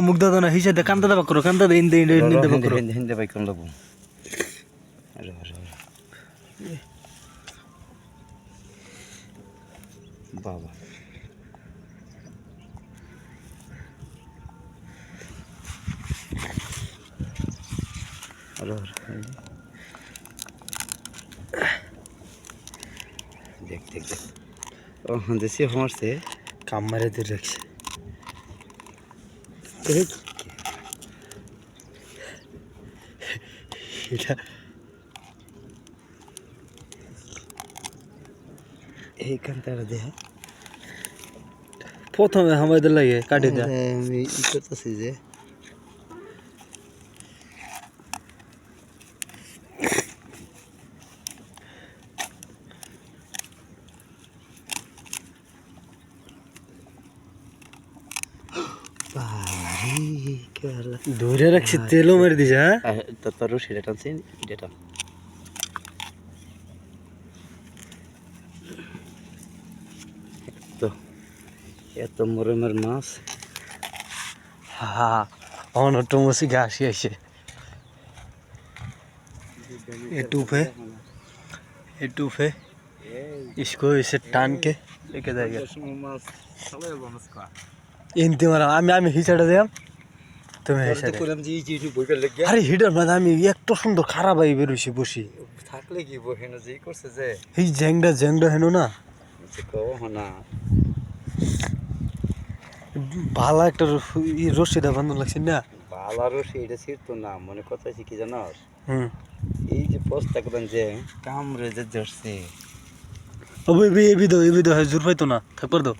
মুগ্ধা তো না হিসেবে কান্দা দাবা করো কান্দা দে ইন্দে ইন্দে ইন্দে দাবা করো হিন্দে ভাই কোন লাগবো বাবা দেখ দেখ দেখ ও দেশি হমারছে কাম মারে দিয়ে রাখছে এটা এইখানটা দেখ প্রথমে আমাদের লাগে কাটি দেয় আমি ই করতেছি যে ধরে রাখছি তেলও মেরে দিছে হ্যাঁ তোর সেটা টানছি এটা তো এত মরমের মাছ হ্যাঁ অনটমসি ঘাসি আসে एटूफे इसको इसे टान के लेके जाएगा इनते मारा आमी हिसाड़ा दियाम তুমি হিসাড়ে করলাম যে এই যে বইটা লেগে আরে হিটার মানে আমি এত সুন্দর খারাপ আই বেরুছি বসি থাকলে কি বহেন যে করছে যে এই জ্যাংডা হেনো না যে কও না ভালো একটা রশিদা বান্ধব লাগছে না বালারও সেইটা ছিড়তো না মনে কথা কি জানোস হুম এই যে পোস্ট করবেন যে কামড়ে যে ধরছে ওই এই বিদো জোর পাইতো না থাকবার দাও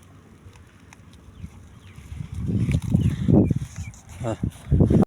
হ্যাঁ